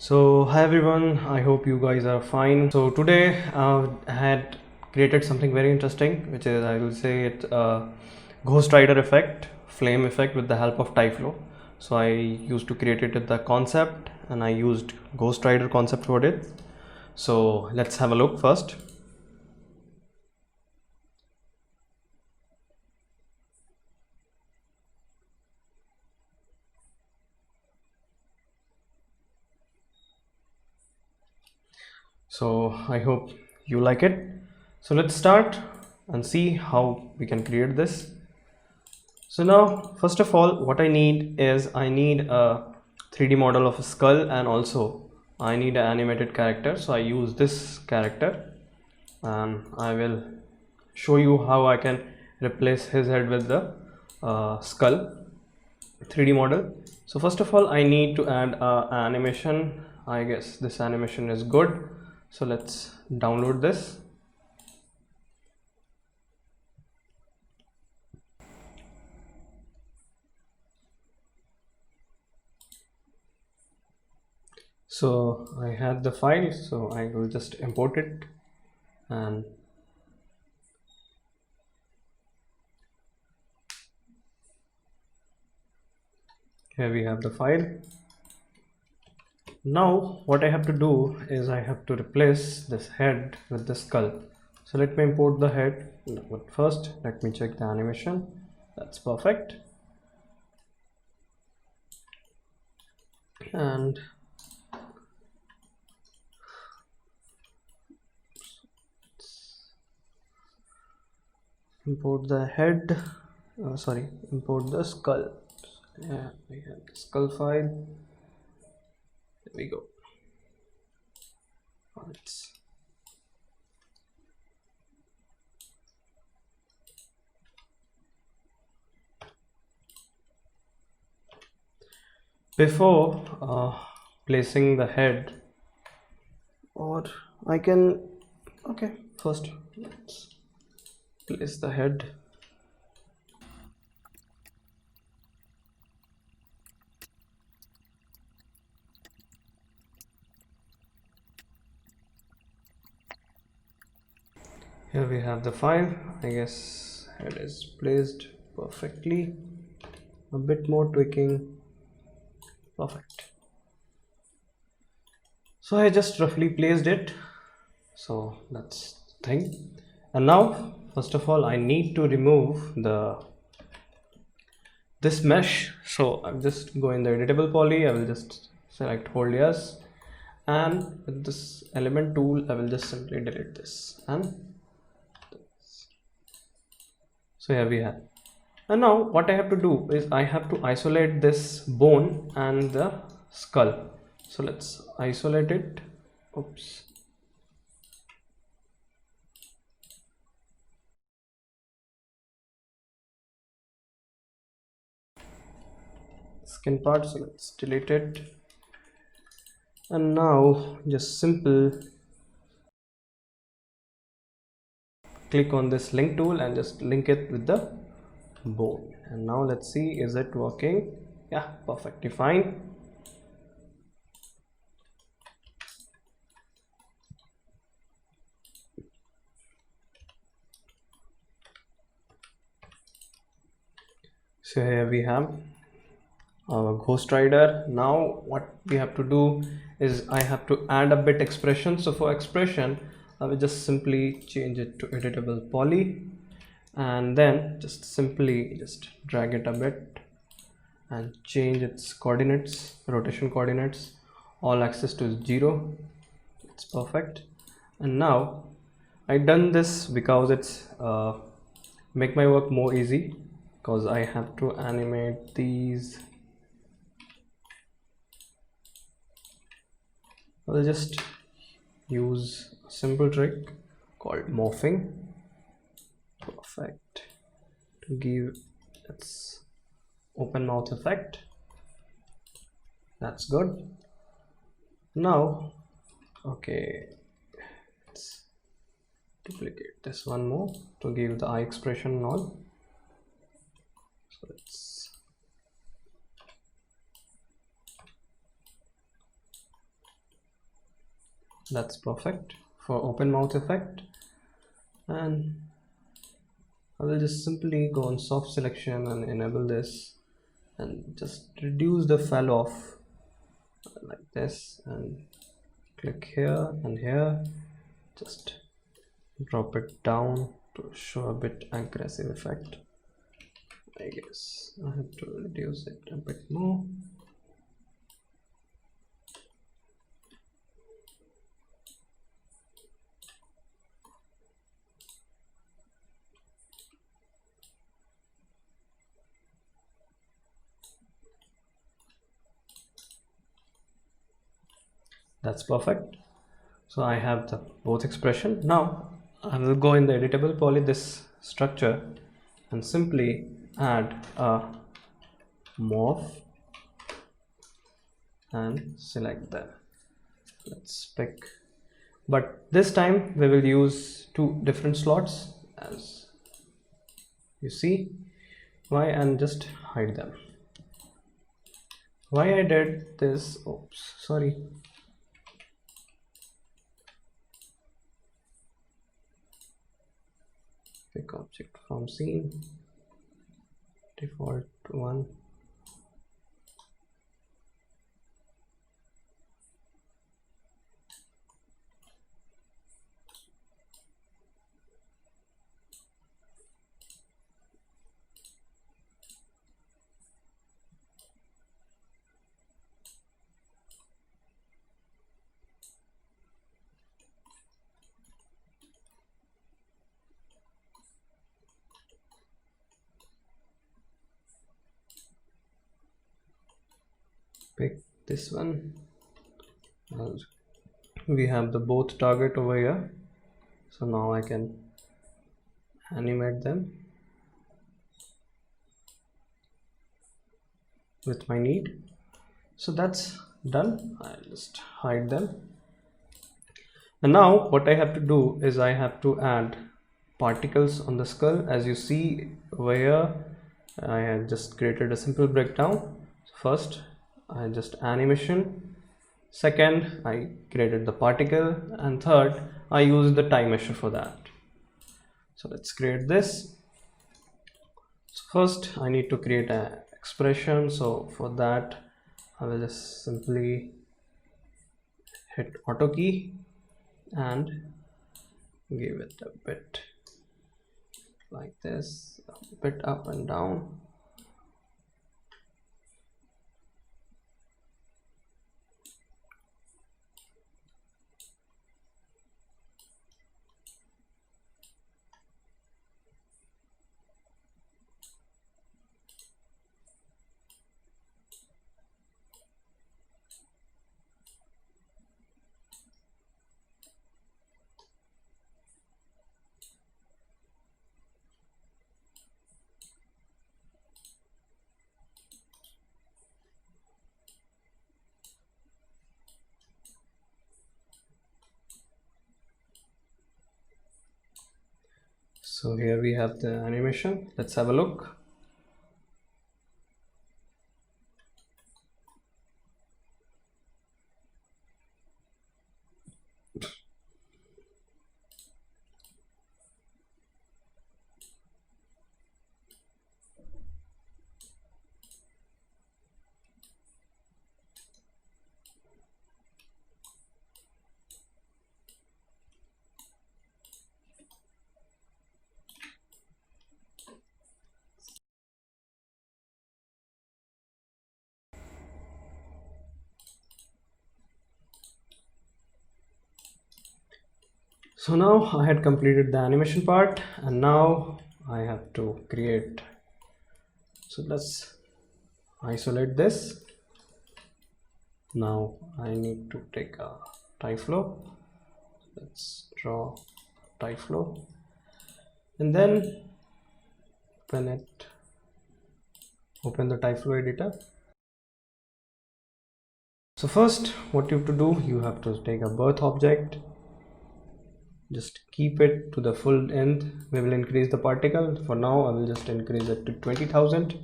So hi everyone, I hope you guys are fine. So today I had created something very interesting, which is, I will say, it Ghostrider effect, flame effect with the help of Tyflow. So I used to create it with the concept and I used Ghostrider concept for it. So let's have a look first. So I hope you like it. So let's start and see how we can create this. So now, first of all, what I need is I need a 3D model of a skull, and also I need an animated character. So I use this character and I will show you how I can replace his head with the skull 3D model. So first of all, I need to add an animation. I guess this animation is good. So let's download this. So I had the file, so I will just import it, and here we have the file. Now what I have to do is I have to replace this head with the skull. So let me import the head, but first let me check the animation. That's perfect. And import the head, import the skull. Yeah, we have the skull file. There we go. Before placing the head, or I can, okay, first let's place the head. Here we have the file. I guess head is placed perfectly. A bit more tweaking. Perfect. So I just roughly placed it. So that's the thing. And now, first of all, I need to remove this mesh. So I'm just go in the editable poly. I will just select hold yes, and with this element tool, I will just simply delete this and. So here we have, and now what I have to do is I have to isolate this bone and the skull. So let's isolate it. Oops. Skin part, so let's delete it. And now just simple click on this link tool and just link it with the bone. And now let's see, is it working? Yeah, perfectly fine. So here we have our Ghostrider. Now what we have to do is I have to add a bit expression. So for expression, I will just simply change it to editable poly, and then just simply just drag it a bit and change its coordinates, rotation coordinates, all axis to 0. It's perfect. And now I done this because it's make my work more easy, because I have to animate these. I'll just use a simple trick called morphing. Perfect. To give its open mouth effect. That's good. Now, okay, let's duplicate this one more to give the eye expression and all. So let's That's perfect for open mouth effect. And I will just simply go on soft selection and enable this and just reduce the fall off like this, and click here and here, just drop it down to show a bit aggressive effect. I guess I have to reduce it a bit more. That's perfect. So I have the both expression. Now I will go in the editable poly this structure and simply add a morph and select them. Let's pick, but this time we will use two different slots, as you see. Why? And just hide them. Why I did this, oops, sorry. Pick object from scene, default one. Pick this one. We have the both target over here, so now I can animate them with my need. So that's done. I'll just hide them. And now what I have to do is I have to add particles on the skull. As you see over here, I have just created a simple breakdown. First I just animation, second I created the particle, and third I used the Tymesher for that. So let's create this. So first I need to create an expression, so for that I will just simply hit auto key and give it a bit like this, a bit up and down. So here we have the animation. Let's have a look. So now I had completed the animation part, and now I have to create. So let's isolate this. Now I need to take a Tyflow. Let's draw Tyflow and then open the Tyflow editor. So first what you have to do, you have to take a birth object, just keep it to the full end. We will increase the particle. For now I will just increase it to 20,000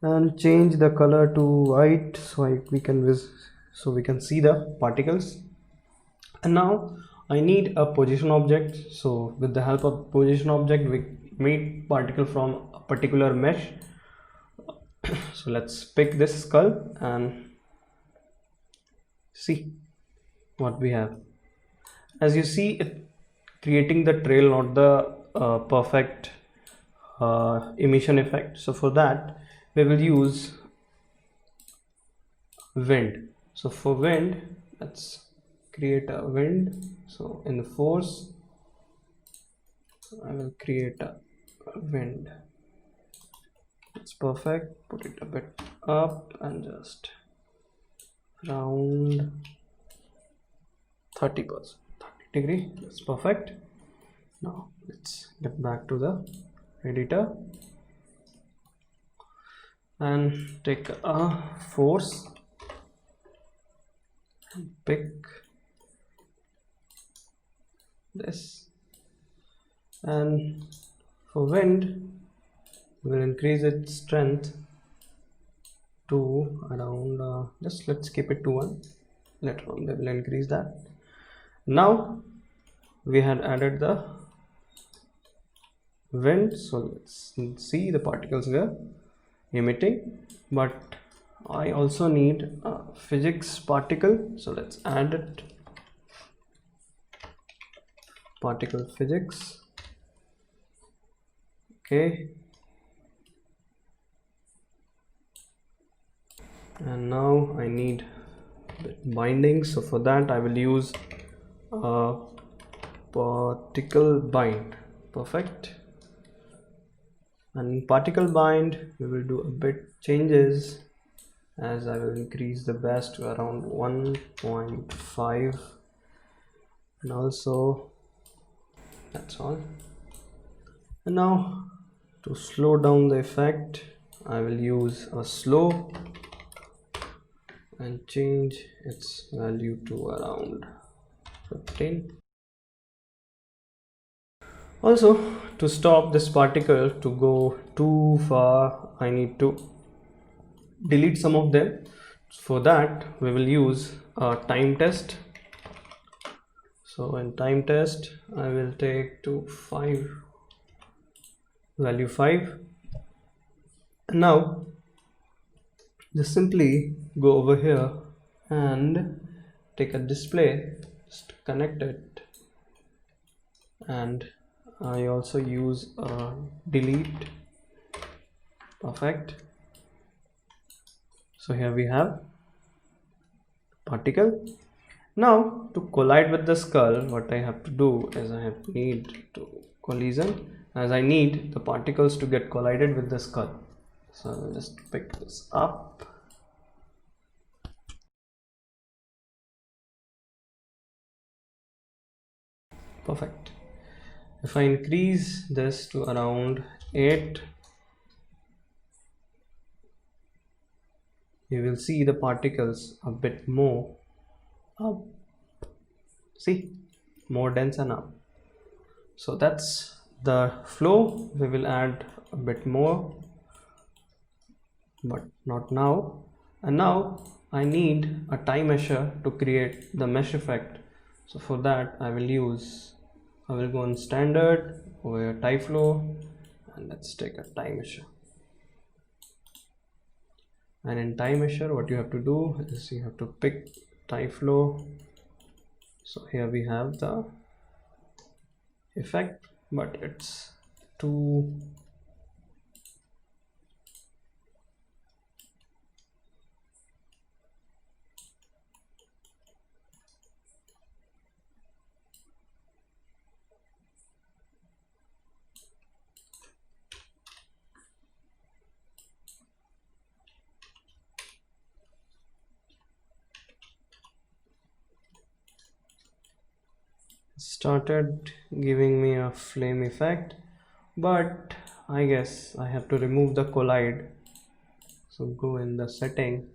and change the color to white so we can see the particles. And now I need a position object. So with the help of position object, we made particle from a particular mesh. So let's pick this skull and see what we have. As you see, it creating the trail, not the perfect emission effect. So for that we will use wind. So for wind, let's create a wind. So in the force, I will create a wind. It's perfect. Put it a bit up and just around 30%, 30°. That's perfect. Now let's get back to the editor and take a force and pick this, and for wind we'll increase its strength to around just let's keep it to 1. Later on we will increase that. Now we had added the wind, so let's see the particles were emitting, but I also need a physics particle, so let's add it. Particle physics. Okay, and now I need binding, so for that I will use a particle bind. Perfect. And particle bind we will do a bit changes, as I will increase the base to around 1.5, and also that's all. And now to slow down the effect, I will use a slow and change its value to around 15. Also, to stop this particle to go too far, I need to delete some of them. For that we will use a time test. So in time test I will take to 5, value 5. And now just simply go over here and take a display, just connect it, and I also use a delete. Perfect. So here we have particle. Now to collide with the skull, what I have to do is I have need to collision, as I need the particles to get collided with the skull. So I'll just pick this up. Perfect. If I increase this to around 8, you will see the particles a bit more up. See, more dense and up. So that's the flow. We will add a bit more, but not now. And now I need a Tymesher to create the mesh effect. So for that I will go on standard over here, Tyflow, and let's take a Tymesher. And in Tymesher what you have to do is you have to pick Tyflow. So here we have the effect, but it's too started giving me a flame effect, but I guess I have to remove the collide. So go in the setting,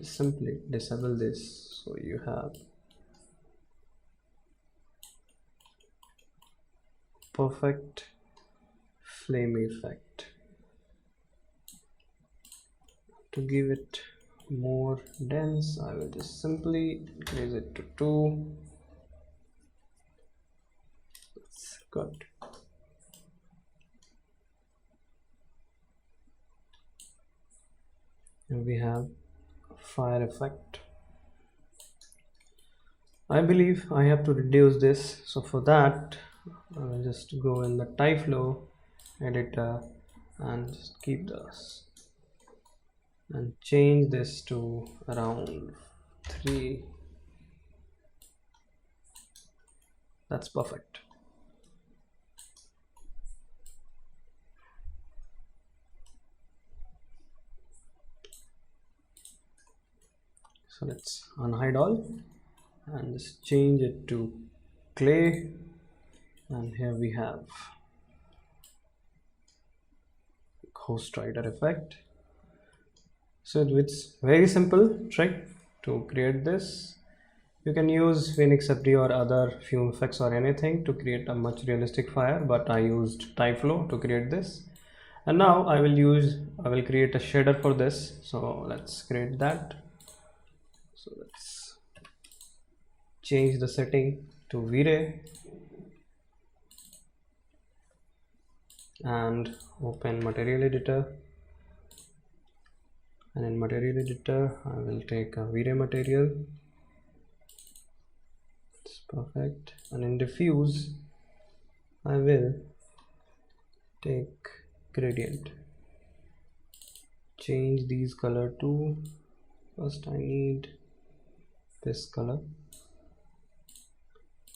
simply disable this, so you have perfect flame effect. To give it more dense, I will just simply increase it to 2. Good. And we have fire effect. I believe I have to reduce this, so for that I will just go in the Tyflow editor and just keep this and change this to around 3. That's perfect. So let's unhide all and just change it to clay, and here we have Ghostrider effect. So it's very simple trick to create this. You can use Phoenix FD or other fume effects or anything to create a much realistic fire, but I used Tyflow to create this. And now I will create a shader for this. So let's create that. So let's change the setting to V-Ray and open material editor, and in material editor I will take a V-Ray material. It's perfect. And in diffuse I will take gradient, change these color to, first I need this color,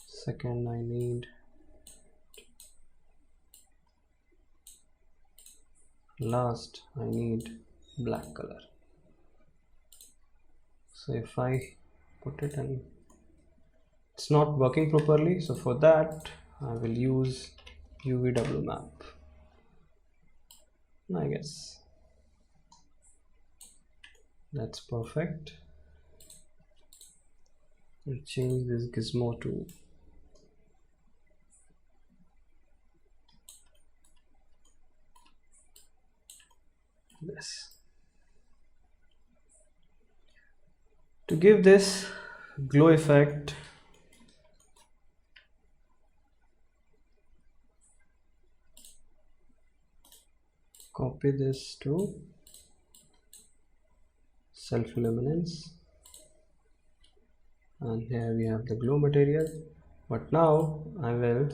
second I need last I need black color. So if I put it and it's not working properly, so for that I will use UVW map. I guess that's perfect. I'll change this gizmo to this. To give this glow effect, copy this to self-luminance, and here we have the glow material. But now I will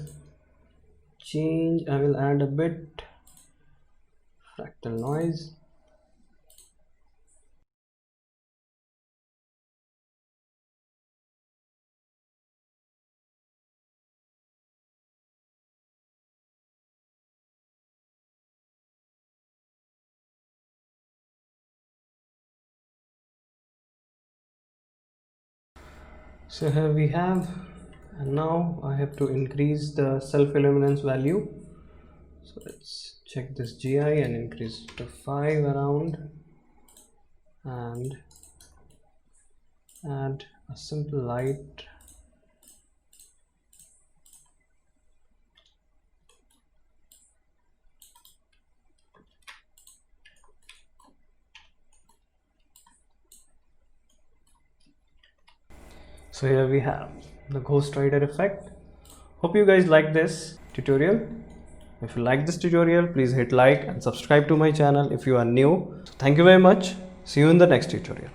add a bit fractal noise. So here we have, and now I have to increase the self-illuminance value. So let's check this GI and increase it to 5 around, and add a simple light. So here we have the Ghostrider effect. Hope you guys like this tutorial. If you like this tutorial, please hit like and subscribe to my channel if you are new. So thank you very much. See you in the next tutorial.